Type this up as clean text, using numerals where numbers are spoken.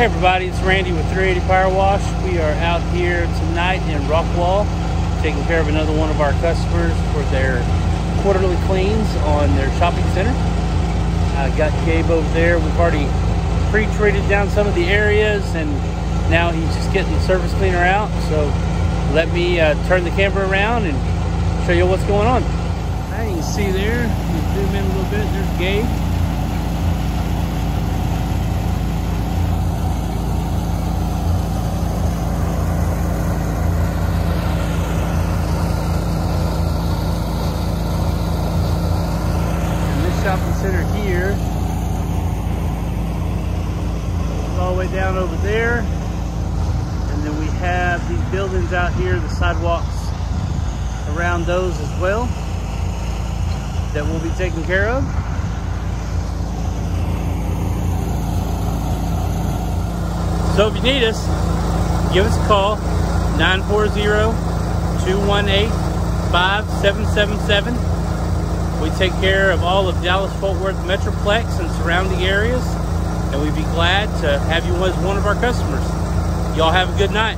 Hey everybody, it's Randy with 380 Power Wash. We are out here tonight in Rockwall taking care of another one of our customers for their quarterly cleans on their shopping center. I got Gabe over there. We've already pre-treated down some of the areas and now he's just getting the surface cleaner out. So let me turn the camera around and show you what's going on. Right, you can see there, zoom in a little bit, there's Gabe. Shopping center here, all the way down over there, and then we have these buildings out here, the sidewalks around those as well that we'll be taking care of. So if you need us, give us a call, 940-218-5777. We take care of all of Dallas-Fort Worth Metroplex and surrounding areas, and we'd be glad to have you as one of our customers. Y'all have a good night.